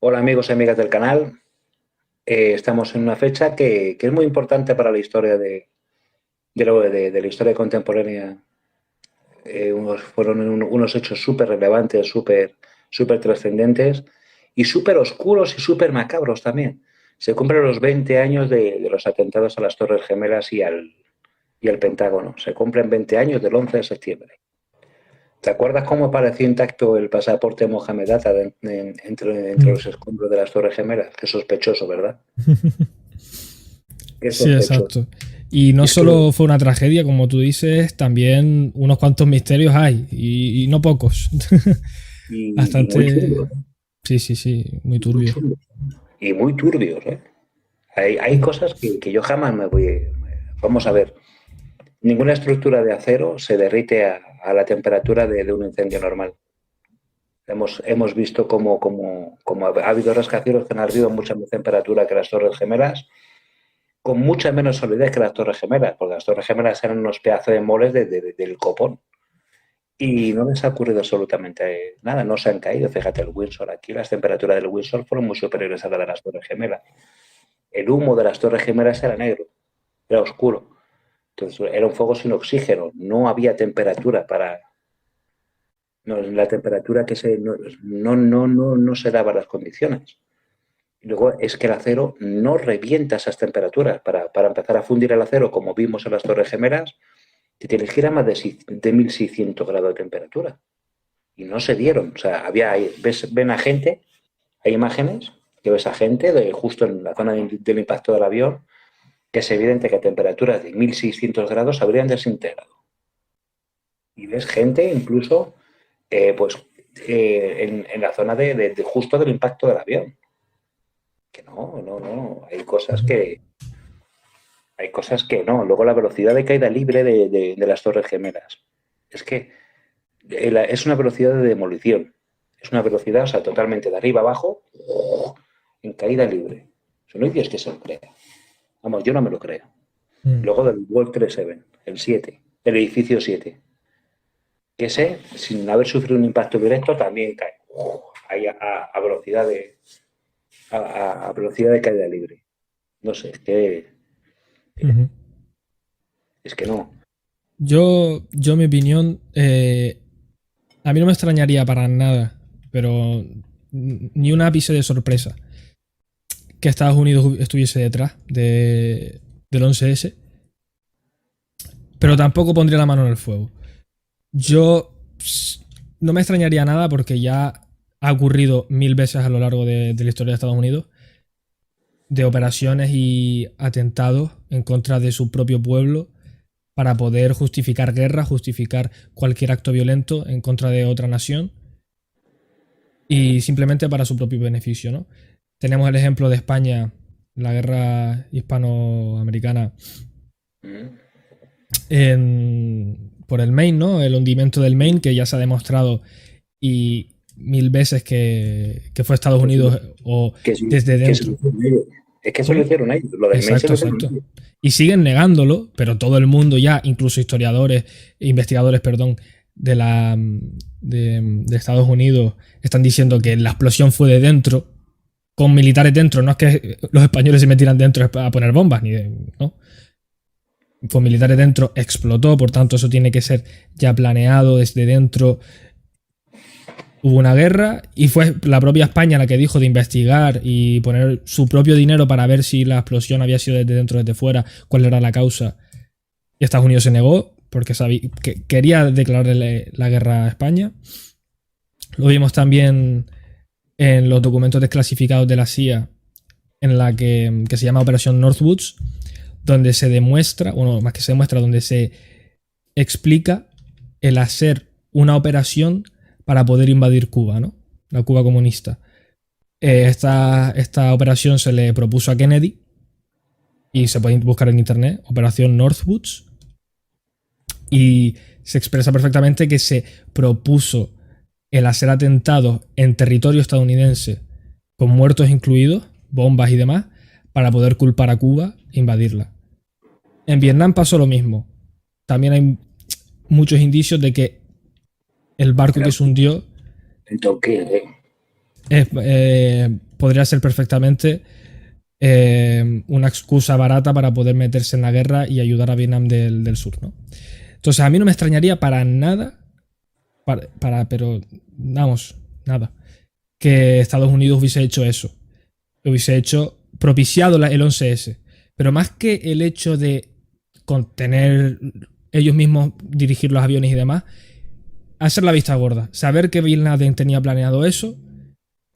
Hola amigos y amigas del canal. Estamos en una fecha que es muy importante para la historia de la historia contemporánea. Fueron unos hechos súper relevantes, súper trascendentes y súper oscuros y súper macabros también. Se cumplen los 20 años de los atentados a las Torres Gemelas y al Pentágono. Se cumplen 20 años del 11 de septiembre. ¿Te acuerdas cómo apareció intacto el pasaporte de Mohamed Atta entre Mm. los escombros de las Torres Gemelas? Qué sospechoso, ¿verdad? Qué Sí, sospechoso. exacto. Y no Es que, solo fue una tragedia, como tú dices, también unos cuantos misterios hay, y no pocos. y muy Bastante. turbios, Sí, sí, sí, muy muy turbio. turbios, y muy turbios, ¿eh? Hay cosas que yo jamás me voy. Vamos a ver, ninguna estructura de acero se derrite a la temperatura de un incendio normal. Hemos visto cómo ha habido rascacielos que han ardido a mucha más temperatura que las Torres Gemelas, con mucha menos solidez que las Torres Gemelas, porque las Torres Gemelas eran unos pedazos de moles del copón. Y no les ha ocurrido absolutamente nada, no se han caído. Fíjate, el Windsor, aquí las temperaturas del Windsor fueron muy superiores a las de las Torres Gemelas. El humo de las Torres Gemelas era negro, era oscuro. Entonces, era un fuego sin oxígeno, no había temperatura para. No, la temperatura que se. No se daban las condiciones. Y luego es que el acero no revienta esas temperaturas. Para empezar a fundir el acero, como vimos en las Torres Gemelas, te tienes que ir a más de 1600 grados de temperatura. Y no se dieron. O sea, ven a gente, hay imágenes que ves a gente justo en la zona del impacto del avión, que es evidente que a temperaturas de 1600 grados habrían desintegrado. Y ves gente incluso, pues, en la zona de justo del impacto del avión. Que no. Hay cosas que no. Luego la velocidad de caída libre de las Torres Gemelas. Es que es una velocidad de demolición. Es una velocidad, o sea, totalmente de arriba abajo, en caída libre. Eso no hay Dios que se lo crea. Vamos, yo no me lo creo. Mm. Luego del World Trade 7, el 7, el edificio 7, que ese, sin haber sufrido un impacto directo, también cae. Ahí a velocidad a velocidad de caída libre. No sé, Ujú. es que no. Yo, mi opinión, a mí no me extrañaría para nada, pero ni un ápice de sorpresa que Estados Unidos estuviese detrás del 11S, pero tampoco pondría la mano en el fuego. Yo no me extrañaría nada porque ya ha ocurrido mil veces a lo largo de la historia de Estados Unidos de operaciones y atentados en contra de su propio pueblo para poder justificar guerra, justificar cualquier acto violento en contra de otra nación y simplemente para su propio beneficio, ¿no? Tenemos el ejemplo de España, la guerra hispanoamericana Mm. por el Maine, ¿no? El hundimiento del Maine, que ya se ha demostrado y mil veces que fue Estados Que, Unidos o que, sí, desde que se lo dentro. hicieron ellos. Es que se lo ¿Cómo? hicieron ellos. Lo del maíz se Exacto, lo hicieron exacto. ellos. Y siguen negándolo, pero todo el mundo ya, incluso historiadores, investigadores, perdón, de Estados Unidos, están diciendo que la explosión fue de dentro, con militares dentro. No es que los españoles se metieran dentro a poner bombas, ¿no? Con militares dentro explotó, por tanto eso tiene que ser ya planeado desde dentro. Hubo una guerra y fue la propia España la que dijo de investigar y poner su propio dinero para ver si la explosión había sido desde dentro o desde fuera, cuál era la causa. Y Estados Unidos se negó porque sabía que quería declararle la guerra a España. Lo vimos también en los documentos desclasificados de la CIA, en la que se llama Operación Northwoods, donde se demuestra, bueno, más que se demuestra, donde se explica el hacer una operación para poder invadir Cuba, ¿no? La Cuba comunista. Esta operación se le propuso a Kennedy y se puede buscar en internet, Operación Northwoods, y se expresa perfectamente que se propuso el hacer atentados en territorio estadounidense, con muertos incluidos, bombas y demás, para poder culpar a Cuba e invadirla. En Vietnam pasó lo mismo. También hay muchos indicios de que el barco que Pero, se hundió entonces, es podría ser perfectamente una excusa barata para poder meterse en la guerra y ayudar a Vietnam del Sur, ¿no? Entonces, a mí no me extrañaría para nada, pero vamos, nada, que Estados Unidos hubiese hecho eso. Hubiese propiciado el 11S. Pero más que el hecho de contener ellos mismos, dirigir los aviones y demás, hacer la vista gorda. Saber que Bin Laden tenía planeado eso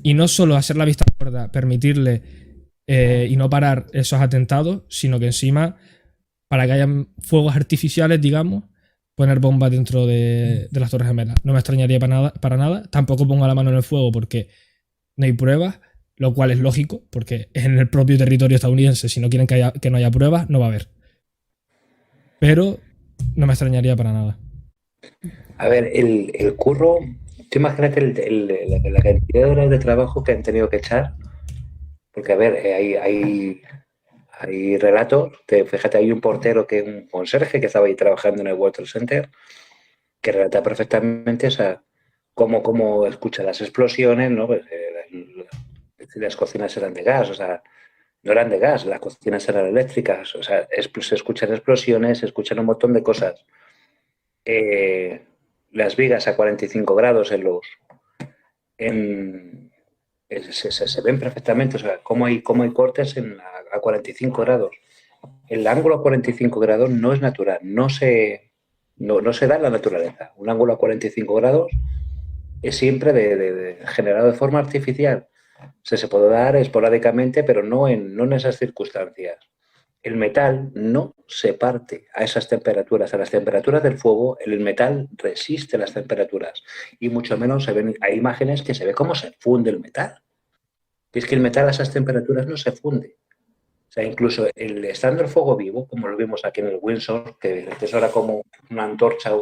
y no solo hacer la vista gorda, permitirle y no parar esos atentados, sino que encima, para que hayan fuegos artificiales, digamos, poner bombas dentro de las Torres Gemelas. No me extrañaría para nada. Tampoco pongo la mano en el fuego porque no hay pruebas, lo cual es lógico, porque es en el propio territorio estadounidense. Si no quieren que no haya pruebas, no va a haber. Pero no me extrañaría para nada. A ver, el curro, tú imagínate la cantidad de horas de trabajo que han tenido que echar, porque a ver, hay relatos, fíjate, hay un portero, un conserje que estaba ahí trabajando en el World Trade Center, que relata perfectamente, o sea, cómo escucha las explosiones, ¿no? Pues, las cocinas eran de gas, o sea, no eran de gas, las cocinas eran eléctricas, o sea, se escuchan explosiones, se escuchan un montón de cosas. Las vigas a 45 grados se ven perfectamente, o sea, cómo hay cortes a 45 grados. El ángulo a 45 grados no es natural, no se da en la naturaleza. Un ángulo a 45 grados es siempre generado de forma artificial. Se puede dar esporádicamente, pero no en esas circunstancias. El metal no se parte a esas temperaturas, a las temperaturas del fuego. El metal resiste las temperaturas y mucho menos hay imágenes que se ve cómo se funde el metal. Y es que el metal a esas temperaturas no se funde. O sea, incluso estando el fuego vivo, como lo vimos aquí en el Windsor, que es ahora como una antorcha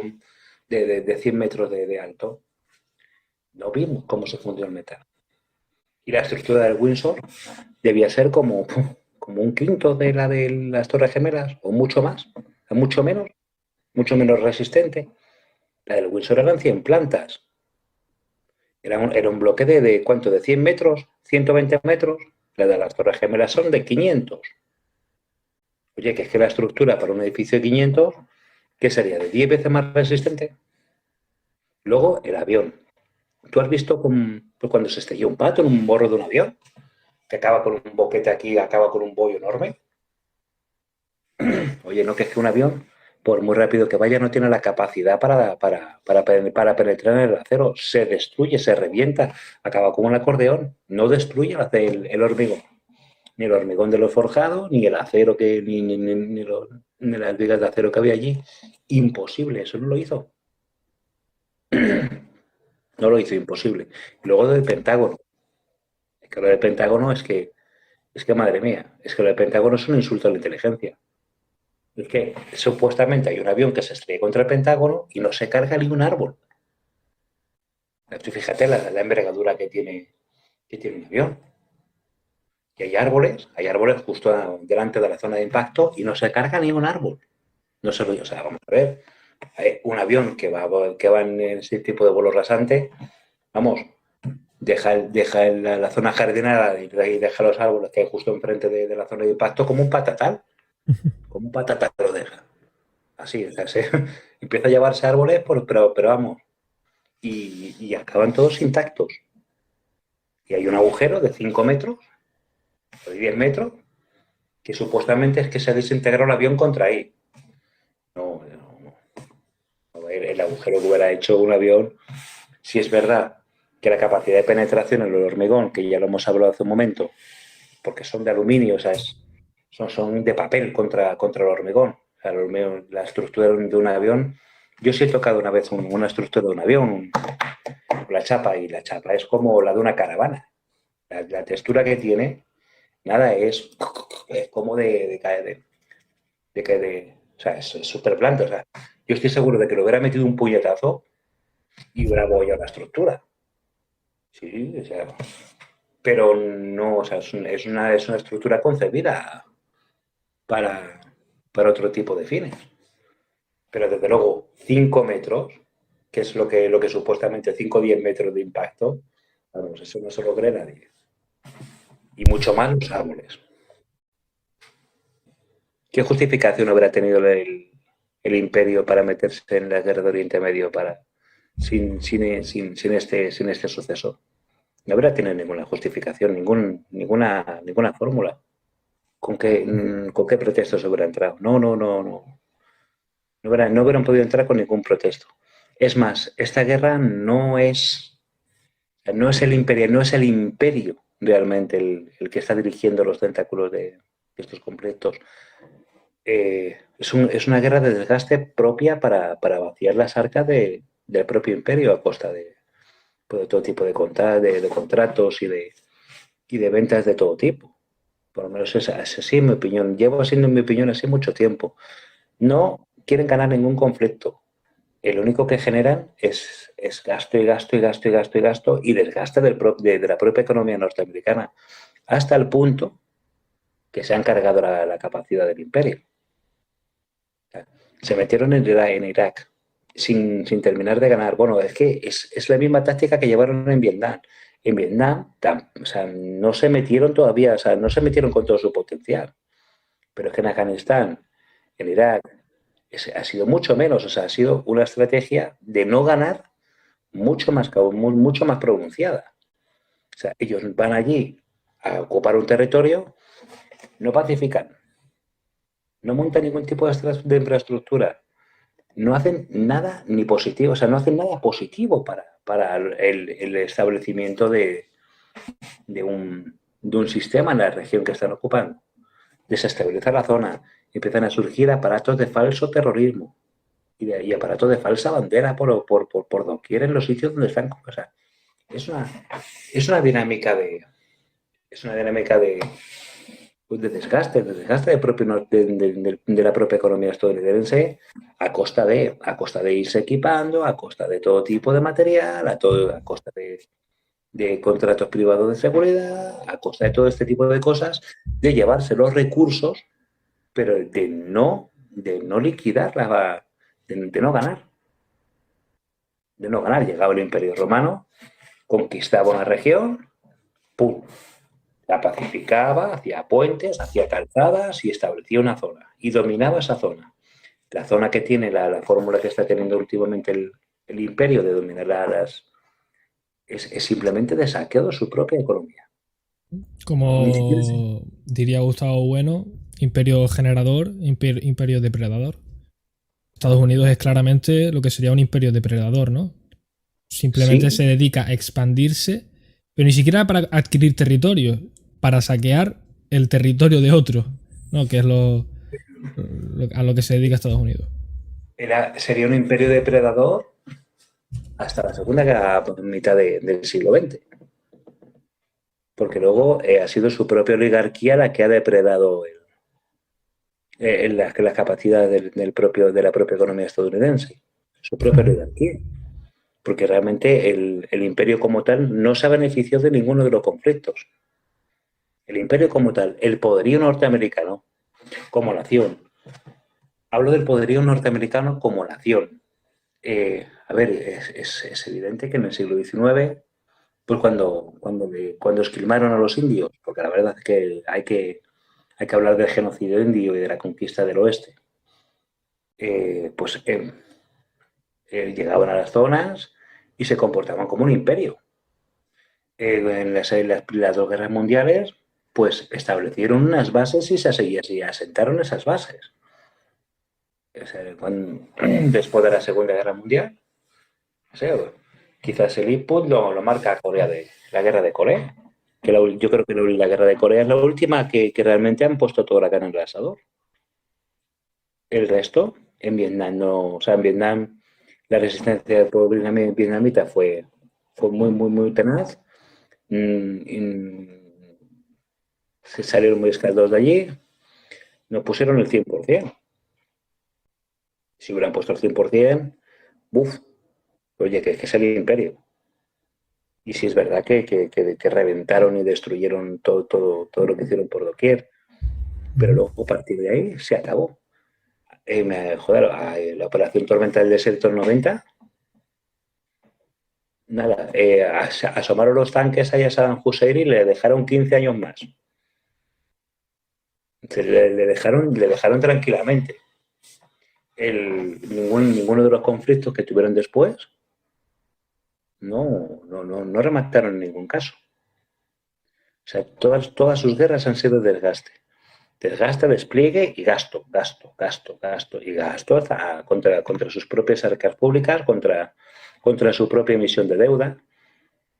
de 100 metros de alto, no vimos cómo se fundió el metal. Y la estructura del Windsor debía ser como un quinto de la de las Torres Gemelas, o mucho más, mucho menos resistente. La del Windsor eran 100 plantas. Era un bloque de ¿cuánto? De 100 metros, 120 metros. La de las Torres Gemelas son de 500. Oye, que es que la estructura para un edificio de 500, ¿qué sería? ¿De 10 veces más resistente? Luego, el avión. ¿Tú has visto cuando se estrelló un pato en un morro de un avión? Que acaba con un boquete aquí, acaba con un bollo enorme. Oye, no, que es que un avión, por muy rápido que vaya, no tiene la capacidad para penetrar en el acero. Se destruye, se revienta, acaba como un acordeón. No destruye el hormigón. Ni el hormigón de lo forjado, ni el acero, ni las vigas de acero que había allí. Imposible, eso no lo hizo. No lo hizo, imposible. Y luego del Pentágono. Es que lo del Pentágono es que, madre mía, es que lo del Pentágono es un insulto a la inteligencia. Es que supuestamente hay un avión que se estrella contra el Pentágono y no se carga ni un árbol. Tú fíjate la envergadura que tiene un avión. Y hay árboles justo delante de la zona de impacto y no se carga ni un árbol. No se lo, o sea, vamos a ver, hay un avión que va en ese tipo de vuelo rasante, vamos, deja la zona jardinada y deja los árboles que hay justo enfrente de la zona de impacto como un patatal. Como un patatal lo deja. Así, o sea, empieza a llevarse árboles, pero vamos, y acaban todos intactos. Y hay un agujero de 5 metros, o de 10 metros, que supuestamente es que se desintegró el avión contra ahí. No. El agujero que hubiera hecho un avión, si es verdad que la capacidad de penetración en el hormigón, que ya lo hemos hablado hace un momento, porque son de aluminio, o sea, son de papel contra el hormigón. O sea, la estructura de un avión. Yo sí he tocado una vez una estructura de un avión, la chapa, y la chapa es como la de una caravana. La textura que tiene, nada, es como de o sea, es súper blando. O sea, yo estoy seguro de que le hubiera metido un puñetazo y hubiera abollado la estructura. Sí, o sea, pero no, o sea, es una estructura concebida para otro tipo de fines. Pero desde luego, 5 metros, que es lo que supuestamente 5 o 10 metros de impacto, vamos, eso no se lo cree nadie. y mucho más los árboles. ¿Qué justificación habrá tenido el imperio para meterse en la guerra de Oriente Medio sin este suceso? No habrá tenido ninguna justificación, ninguna fórmula. ¿Con qué pretexto se hubiera entrado? No. No hubieran podido entrar con ningún pretexto. Es más, esta guerra no es el imperio realmente el que está dirigiendo los tentáculos de estos conflictos. Es una guerra de desgaste propia para vaciar las arcas del propio imperio a costa de todo tipo de contratos y de ventas de todo tipo. Por lo menos es así en mi opinión. Llevo siendo en mi opinión así mucho tiempo. No quieren ganar ningún conflicto. El único que generan es gasto y gasto y gasto y gasto y gasto y desgaste de la propia economía norteamericana, hasta el punto que se han cargado la capacidad del imperio. Se metieron en Irak sin terminar de ganar. Bueno, es que es la misma táctica que llevaron en Vietnam. En Vietnam, o sea, no se metieron todavía, o sea, no se metieron con todo su potencial. Pero es que en Afganistán, en Irak, ha sido mucho menos, o sea, ha sido una estrategia de no ganar mucho más pronunciada. O sea, ellos van allí a ocupar un territorio, no pacifican, no montan ningún tipo de infraestructura, no hacen nada ni positivo, o sea, no hacen nada positivo para el establecimiento de un sistema en la región que están ocupando. Desestabilizar la zona, empiezan a surgir aparatos de falso terrorismo y aparatos de falsa bandera por doquier en los sitios donde están. O sea, es una dinámica de desgaste de la propia economía estadounidense a costa de irse equipando, a costa de todo tipo de material, a costa de contratos privados de seguridad, a costa de todo este tipo de cosas, de llevarse los recursos, pero de no liquidar, de no ganar. De no ganar. Llegaba el Imperio Romano, conquistaba una región, ¡pum!, la pacificaba, hacía puentes, hacía calzadas y establecía una zona. Y dominaba esa zona. La zona que tiene la fórmula que está teniendo últimamente el imperio de dominar es simplemente de saqueo de su propia economía. Como diría Gustavo Bueno, imperio generador, imperio depredador. Estados Unidos es claramente lo que sería un imperio depredador, ¿no? Simplemente Sí, se dedica a expandirse, pero ni siquiera para adquirir territorio, para saquear el territorio de otro, ¿no? Que es a lo que se dedica Estados Unidos. sería un imperio depredador hasta la segunda mitad del siglo XX. Porque luego ha sido su propia oligarquía la que ha depredado las capacidades de la propia economía estadounidense. Su propia oligarquía. Porque realmente el imperio como tal no se ha beneficiado de ninguno de los conflictos. El imperio como tal, el poderío norteamericano como nación. Hablo del poderío norteamericano como nación. A ver, es evidente que en el siglo XIX, pues cuando esquilmaron a los indios, porque la verdad es que hay que hablar del genocidio indio y de la conquista del oeste, pues llegaban a las zonas y se comportaban como un imperio. En las dos guerras mundiales, pues establecieron unas bases y asentaron esas bases. O sea, después de la Segunda Guerra Mundial, o sea, quizás el input lo marca la guerra de Corea. Yo creo que la guerra de Corea es la última que realmente han puesto toda la carne en el asador. El resto, en Vietnam no, o sea, en Vietnam la resistencia del pueblo vietnamita fue muy, muy, muy tenaz. Se salieron muy escaldados de allí, nos pusieron el 100%. Si hubieran puesto el 100%, ¡buf! Oye, que es el imperio. Y si es verdad que reventaron y destruyeron todo lo que hicieron por doquier, pero luego a partir de ahí se acabó. Joder, la operación Tormenta del Desierto en 90 nada, asomaron los tanques ahí a Saddam Hussein y le dejaron 15 años más. Le dejaron tranquilamente. Ninguno de los conflictos que tuvieron después no remataron en ningún caso. O sea, todas sus guerras han sido desgaste. Desgaste, despliegue y gasto, gasto, gasto, gasto y gasto contra sus propias arcas públicas, contra su propia emisión de deuda.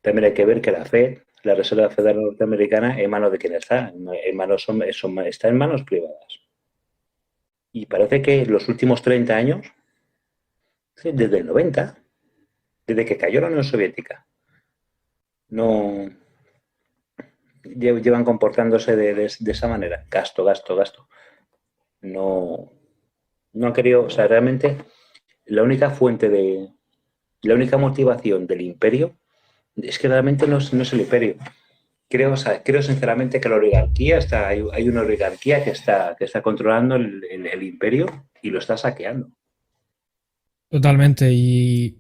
También hay que ver que la Fed, la Reserva Federal Norteamericana, ¿en manos de quién está? Está en manos privadas. Y parece que los últimos 30 años, desde el 90, desde que cayó la Unión Soviética, no llevan comportándose de esa manera. Gasto, gasto, gasto. No han querido, o sea, realmente la única motivación del imperio es que realmente no es el imperio. Creo sinceramente que la oligarquía hay una oligarquía que está controlando el imperio y lo está saqueando. Totalmente, y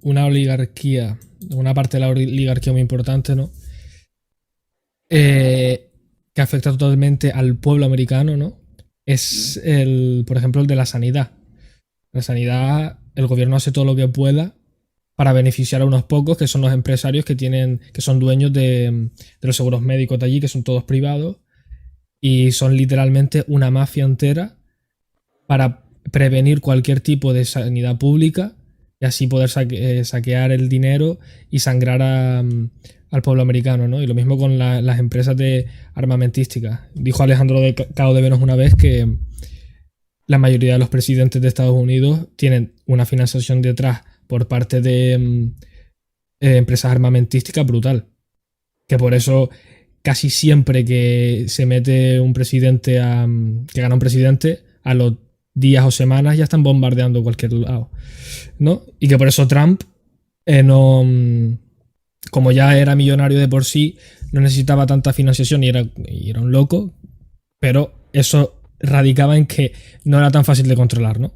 una oligarquía, una parte de la oligarquía muy importante, ¿no? Que afecta totalmente al pueblo americano, ¿no? Es por ejemplo, el de la sanidad. La sanidad, el gobierno hace todo lo que pueda para beneficiar a unos pocos, que son los empresarios que son dueños de los seguros médicos de allí, que son todos privados, y son literalmente una mafia entera para prevenir cualquier tipo de sanidad pública y así poder saquear el dinero y sangrar al pueblo americano, ¿no? Y lo mismo con las empresas de armamentísticas. Dijo Alejandro de Cao de Venos una vez que la mayoría de los presidentes de Estados Unidos tienen una financiación detrás por parte de empresas armamentísticas brutal. Que por eso casi siempre que se mete un presidente que gana un presidente, a los días o semanas ya están bombardeando cualquier lado, ¿no? Y que por eso Trump como ya era millonario de por sí, no necesitaba tanta financiación y era un loco, pero eso radicaba en que no era tan fácil de controlar, ¿no?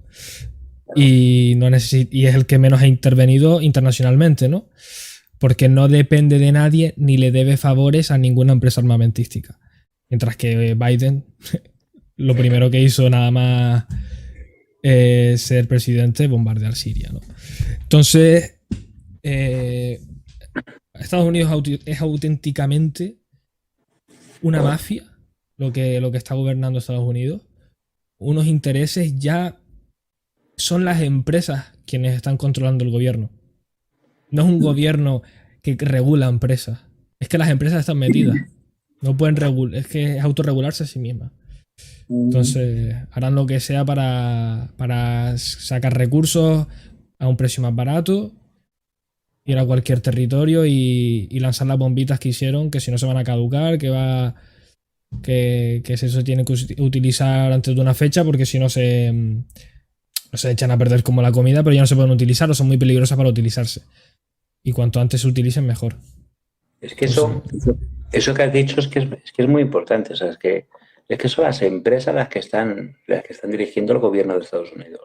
Y es el que menos ha intervenido internacionalmente, ¿no? Porque no depende de nadie ni le debe favores a ninguna empresa armamentística. Mientras que Biden, lo primero que hizo nada más ser presidente, bombardear Siria, ¿no? Entonces, Estados Unidos es auténticamente una mafia lo que está gobernando Estados Unidos. Unos intereses ya son las empresas quienes están controlando el gobierno. No es un gobierno que regula empresas. Es que las empresas están metidas. No pueden regular. Es que es autorregularse a sí mismas. Entonces harán lo que sea para sacar recursos a un precio más barato, ir a cualquier territorio y lanzar las bombitas que hicieron, que si no se van a caducar, que eso se tiene que utilizar antes de una fecha, porque si no se echan a perder como la comida, pero ya no se pueden utilizar o son muy peligrosas para utilizarse. Y cuanto antes se utilicen, mejor. Es que eso que has dicho es que es muy importante. O sea, es que son las empresas las que están dirigiendo el gobierno de Estados Unidos.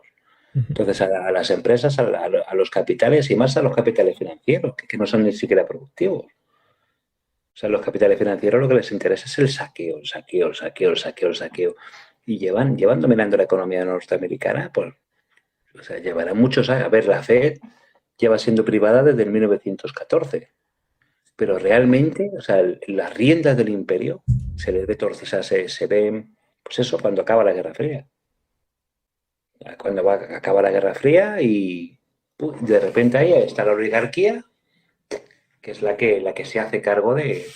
Entonces, a las empresas, a los capitales y más a los capitales financieros, que no son ni siquiera productivos. O sea, los capitales financieros lo que les interesa es el saqueo, el saqueo, el saqueo, el saqueo, el saqueo. Y llevan dominando la economía norteamericana, pues, o sea, llevarán muchos años. A ver, la Fed lleva siendo privada desde el 1914. Pero realmente, o sea, las riendas del imperio se les ve torcer, o sea, se ven, pues eso, cuando acaba la Guerra Fría. Cuando acaba la Guerra Fría y de repente ahí está la oligarquía, que es la que se hace cargo de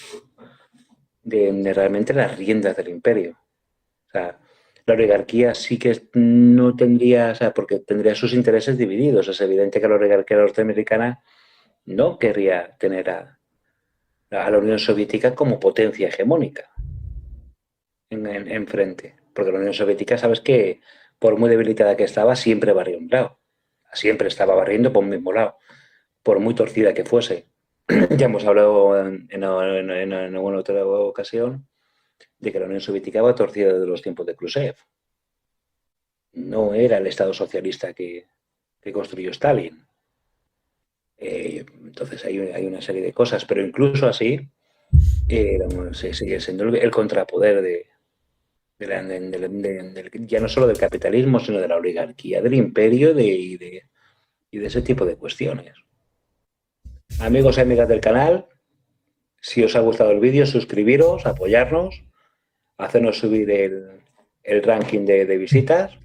realmente las riendas del imperio. O sea, la oligarquía sí que no tendría, o sea, porque tendría sus intereses divididos. Es evidente que la oligarquía norteamericana no querría tener a la Unión Soviética como potencia hegemónica en frente. Porque la Unión Soviética, sabes que por muy debilitada que estaba, siempre barrió un lado. Siempre estaba barriendo por un mismo lado, por muy torcida que fuese. Ya hemos hablado en alguna otra ocasión de que la Unión Soviética va torcida desde los tiempos de Khrushchev. No era el Estado socialista que construyó Stalin. Entonces hay una serie de cosas, pero incluso así se sigue siendo el contrapoder ya no solo del capitalismo, sino de la oligarquía, del imperio y de ese tipo de cuestiones. Amigos y amigas del canal, si os ha gustado el vídeo, suscribiros, apoyarnos, hacernos subir el ranking de visitas.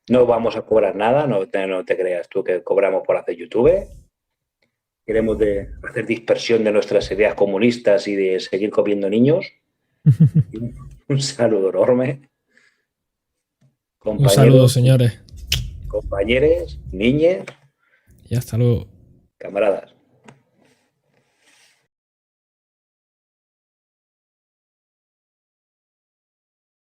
No vamos a cobrar nada, no te creas tú que cobramos por hacer YouTube. Queremos hacer dispersión de nuestras ideas comunistas y de seguir comiendo niños. Un saludo enorme. Un saludo, señores. Compañeros, niñes. Y hasta luego. Camaradas.